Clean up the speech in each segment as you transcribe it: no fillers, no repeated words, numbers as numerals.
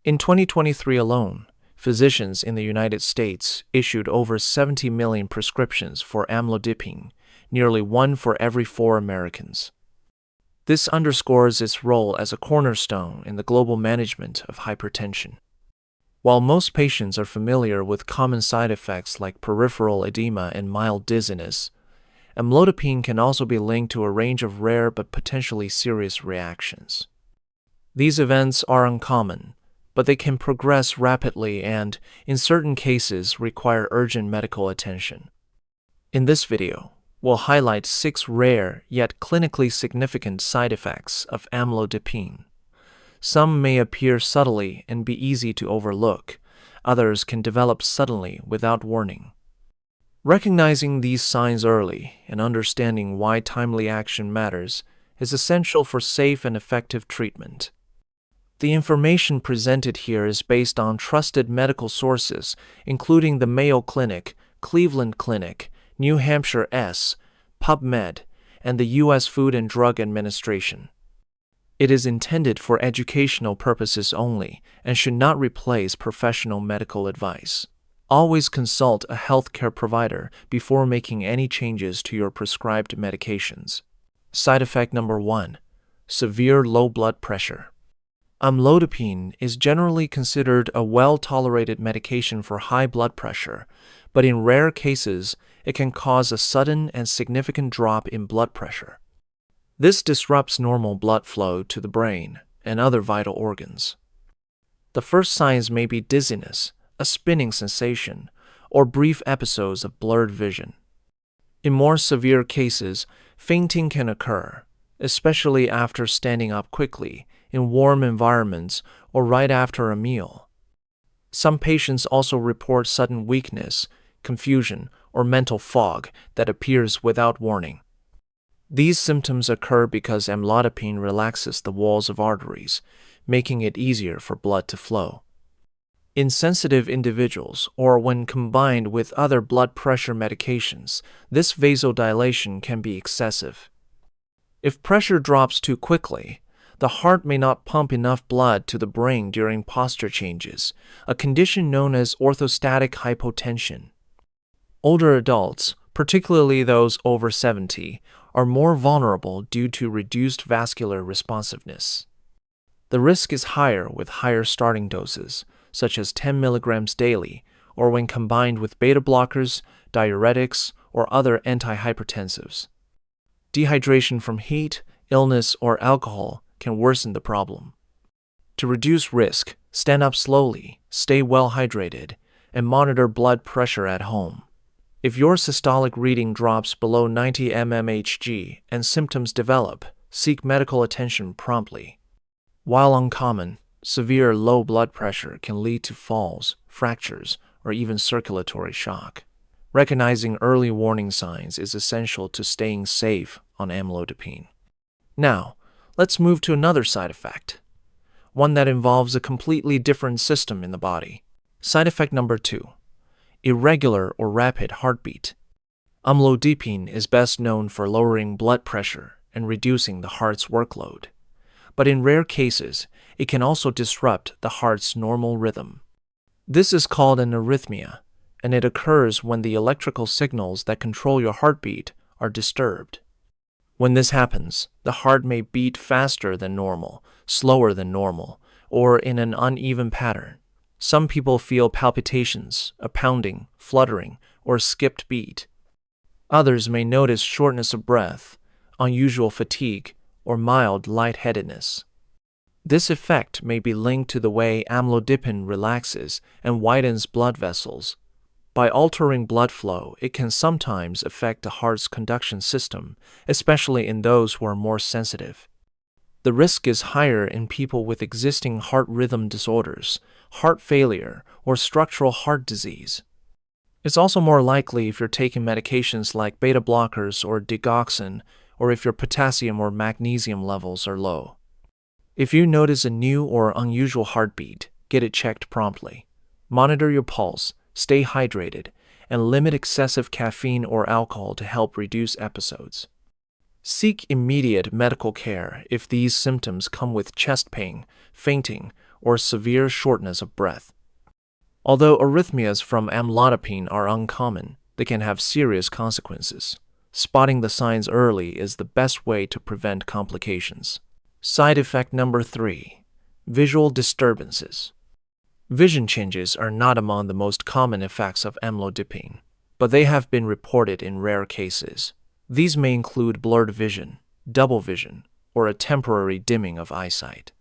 In 2023 alone, physicians in the United States issued over 70 million prescriptions for amlodipine, nearly 1 for every 4 Americans. This underscores its role as a cornerstone in the global management of hypertension. While most patients are familiar with common side effects like peripheral edema and mild dizziness, amlodipine can also be linked to a range of rare but potentially serious reactions. These events are uncommon, but they can progress rapidly and, in certain cases, require urgent medical attention. In this video, we'll highlight 6 rare yet clinically significant side effects of amlodipine. Some may appear subtly and be easy to overlook. Others can develop suddenly without warning. Recognizing these signs early and understanding why timely action matters is essential for safe and effective treatment. The information presented here is based on trusted medical sources, including the Mayo Clinic, Cleveland Clinic, New Hampshire S, PubMed, and the U.S. Food and Drug Administration. It is intended for educational purposes only and should not replace professional medical advice. Always consult a healthcare provider before making any changes to your prescribed medications. Side effect number 1: severe low blood pressure. Amlodipine is generally considered a well-tolerated medication for high blood pressure, but in rare cases, it can cause a sudden and significant drop in blood pressure. This disrupts normal blood flow to the brain and other vital organs. The first signs may be dizziness, a spinning sensation, or brief episodes of blurred vision. In more severe cases, fainting can occur, especially after standing up quickly, in warm environments, or right after a meal. Some patients also report sudden weakness, confusion, or mental fog that appears without warning. These symptoms occur because amlodipine relaxes the walls of arteries, making it easier for blood to flow. In sensitive individuals, or when combined with other blood pressure medications, this vasodilation can be excessive. If pressure drops too quickly, the heart may not pump enough blood to the brain during posture changes, a condition known as orthostatic hypotension. Older adults, particularly those over 70, are more vulnerable due to reduced vascular responsiveness. The risk is higher with higher starting doses, such as 10 milligrams daily, or when combined with beta blockers, diuretics, or other antihypertensives. Dehydration from heat, illness, or alcohol can worsen the problem. To reduce risk, stand up slowly, stay well hydrated, and monitor blood pressure at home. If your systolic reading drops below 90 mmHg and symptoms develop, seek medical attention promptly. While uncommon, severe low blood pressure can lead to falls, fractures, or even circulatory shock. Recognizing early warning signs is essential to staying safe on amlodipine. Now, let's move to another side effect, one that involves a completely different system in the body. Side effect number 2: irregular or rapid heartbeat. Amlodipine is best known for lowering blood pressure and reducing the heart's workload, but in rare cases, it can also disrupt the heart's normal rhythm. This is called an arrhythmia, and it occurs when the electrical signals that control your heartbeat are disturbed. When this happens, the heart may beat faster than normal, slower than normal, or in an uneven pattern. Some people feel palpitations, a pounding, fluttering, or skipped beat. Others may notice shortness of breath, unusual fatigue, or mild lightheadedness. This effect may be linked to the way amlodipine relaxes and widens blood vessels. By altering blood flow, it can sometimes affect the heart's conduction system, especially in those who are more sensitive. The risk is higher in people with existing heart rhythm disorders, heart failure, or structural heart disease. It's also more likely if you're taking medications like beta blockers or digoxin, or if your potassium or magnesium levels are low. If you notice a new or unusual heartbeat, get it checked promptly. Monitor your pulse, stay hydrated, and limit excessive caffeine or alcohol to help reduce episodes. Seek immediate medical care if these symptoms come with chest pain, fainting, or severe shortness of breath. Although arrhythmias from amlodipine are uncommon, they can have serious consequences. Spotting the signs early is the best way to prevent complications. Side effect number 3. Visual disturbances. Vision changes are not among the most common effects of amlodipine, but they have been reported in rare cases. These may include blurred vision, double vision, or a temporary dimming of eyesight.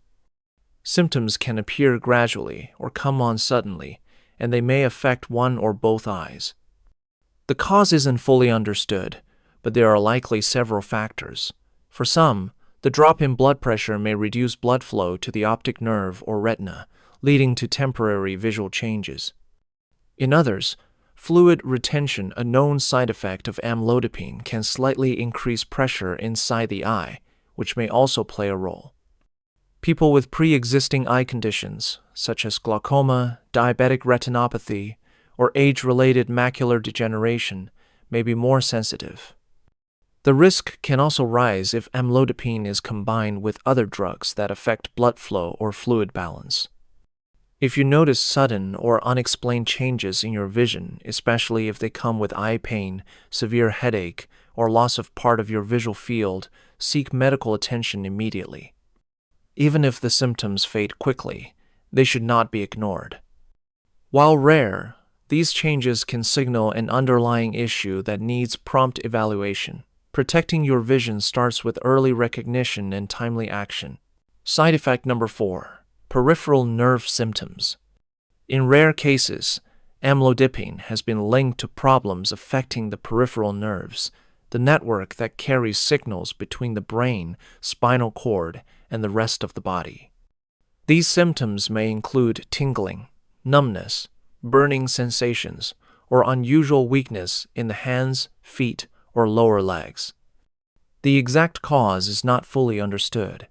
Symptoms can appear gradually or come on suddenly, and they may affect one or both eyes. The cause isn't fully understood, but there are likely several factors. For some, the drop in blood pressure may reduce blood flow to the optic nerve or retina, leading to temporary visual changes. In others, fluid retention, a known side effect of amlodipine, can slightly increase pressure inside the eye, which may also play a role. People with pre-existing eye conditions, such as glaucoma, diabetic retinopathy, or age-related macular degeneration, may be more sensitive. The risk can also rise if amlodipine is combined with other drugs that affect blood flow or fluid balance. If you notice sudden or unexplained changes in your vision, especially if they come with eye pain, severe headache, or loss of part of your visual field, seek medical attention immediately. Even if the symptoms fade quickly, they should not be ignored. While rare, these changes can signal an underlying issue that needs prompt evaluation. Protecting your vision starts with early recognition and timely action. Side effect number 4. Peripheral nerve symptoms. In rare cases, amlodipine has been linked to problems affecting the peripheral nerves, the network that carries signals between the brain, spinal cord, and the rest of the body. These symptoms may include tingling, numbness, burning sensations, or unusual weakness in the hands, feet, or lower legs. The exact cause is not fully understood.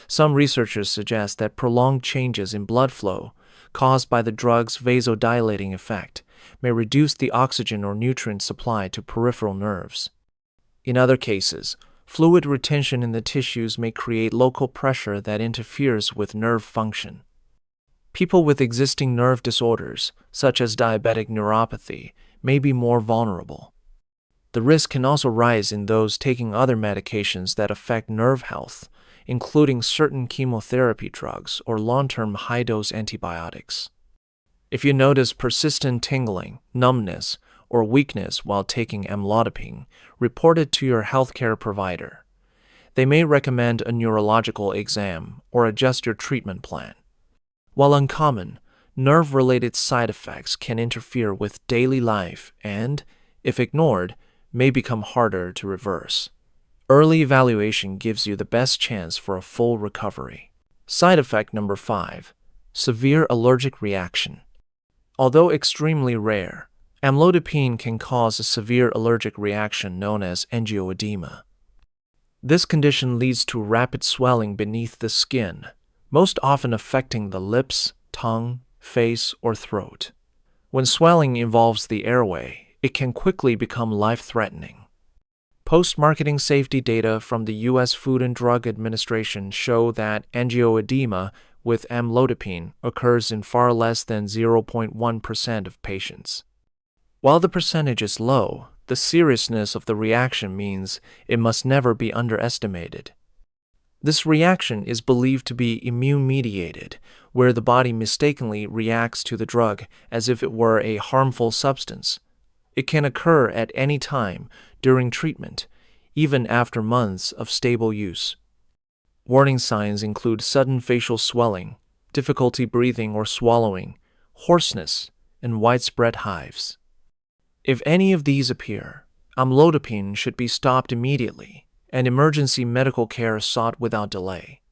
Some researchers suggest that prolonged changes in blood flow, caused by the drug's vasodilating effect, may reduce the oxygen or nutrient supply to peripheral nerves. In other cases, fluid retention in the tissues may create local pressure that interferes with nerve function. People with existing nerve disorders, such as diabetic neuropathy, may be more vulnerable. The risk can also rise in those taking other medications that affect nerve health, including certain chemotherapy drugs or long-term high-dose antibiotics. If you notice persistent tingling, numbness, or weakness while taking amlodipine, report it to your healthcare provider. They may recommend a neurological exam or adjust your treatment plan. While uncommon, nerve-related side effects can interfere with daily life and, if ignored, may become harder to reverse. Early evaluation gives you the best chance for a full recovery. Side effect number 5. Severe allergic reaction. Although extremely rare, amlodipine can cause a severe allergic reaction known as angioedema. This condition leads to rapid swelling beneath the skin, most often affecting the lips, tongue, face, or throat. When swelling involves the airway, it can quickly become life-threatening. Post-marketing safety data from the U.S. Food and Drug Administration show that angioedema with amlodipine occurs in far less than 0.1% of patients. While the percentage is low, the seriousness of the reaction means it must never be underestimated. This reaction is believed to be immune-mediated, where the body mistakenly reacts to the drug as if it were a harmful substance. It can occur at any time during treatment, even after months of stable use. Warning signs include sudden facial swelling, difficulty breathing or swallowing, hoarseness, and widespread hives. If any of these appear, amlodipine should be stopped immediately and emergency medical care sought without delay.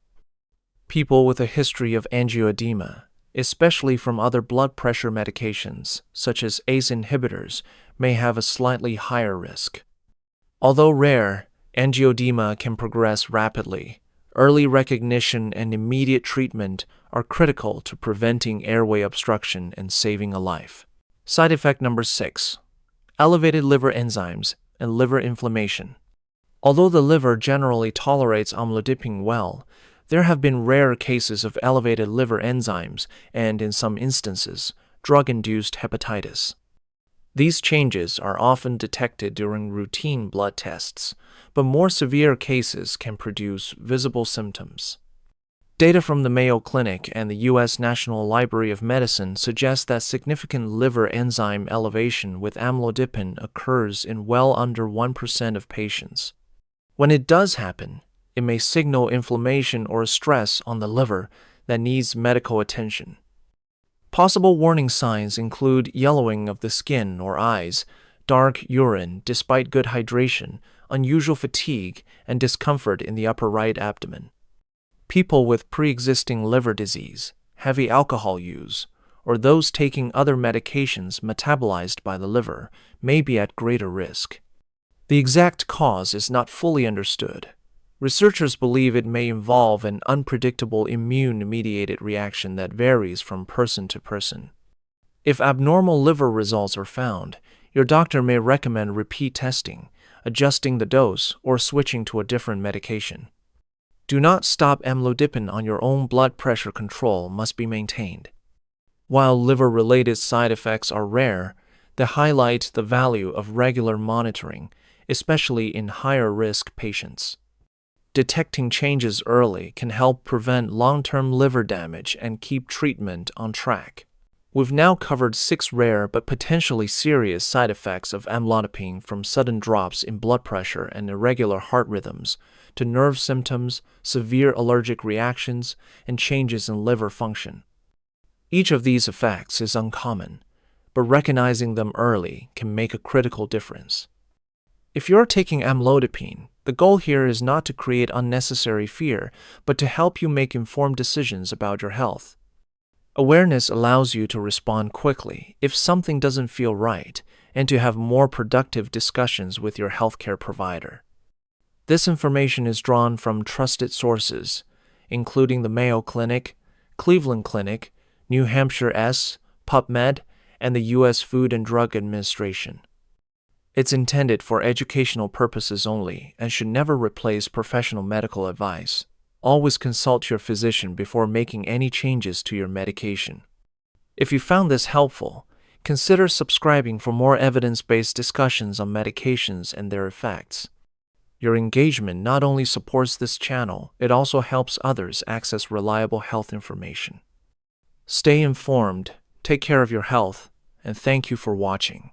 People with a history of angioedema, especially from other blood pressure medications, such as ACE inhibitors, may have a slightly higher risk. Although rare, angioedema can progress rapidly. Early recognition and immediate treatment are critical to preventing airway obstruction and saving a life. Side effect number 6. Elevated liver enzymes and liver inflammation. Although the liver generally tolerates amlodipine well, There have been rare cases of elevated liver enzymes and, in some instances, drug-induced hepatitis. These changes are often detected during routine blood tests, but more severe cases can produce visible symptoms. Data from the Mayo Clinic and the U.S. National Library of Medicine suggest that significant liver enzyme elevation with amlodipine occurs in well under 1% of patients. When it does happen, it may signal inflammation or stress on the liver that needs medical attention. Possible warning signs include yellowing of the skin or eyes, dark urine despite good hydration, unusual fatigue, and discomfort in the upper right abdomen. People with pre-existing liver disease, heavy alcohol use, or those taking other medications metabolized by the liver may be at greater risk. The exact cause is not fully understood. Researchers believe it may involve an unpredictable immune-mediated reaction that varies from person to person. If abnormal liver results are found, your doctor may recommend repeat testing, adjusting the dose, or switching to a different medication. Do not stop amlodipine on your own. Blood pressure control must be maintained. While liver-related side effects are rare, they highlight the value of regular monitoring, especially in higher-risk patients. Detecting changes early can help prevent long-term liver damage and keep treatment on track. We've now covered 6 rare but potentially serious side effects of amlodipine, from sudden drops in blood pressure and irregular heart rhythms to nerve symptoms, severe allergic reactions, and changes in liver function. Each of these effects is uncommon, but recognizing them early can make a critical difference. If you're taking amlodipine, the goal here is not to create unnecessary fear, but to help you make informed decisions about your health. Awareness allows you to respond quickly if something doesn't feel right, and to have more productive discussions with your healthcare provider. This information is drawn from trusted sources, including the Mayo Clinic, Cleveland Clinic, New Hampshire PubMed, and the U.S. Food and Drug Administration. It's intended for educational purposes only and should never replace professional medical advice. Always consult your physician before making any changes to your medication. If you found this helpful, consider subscribing for more evidence-based discussions on medications and their effects. Your engagement not only supports this channel, it also helps others access reliable health information. Stay informed, take care of your health, and thank you for watching.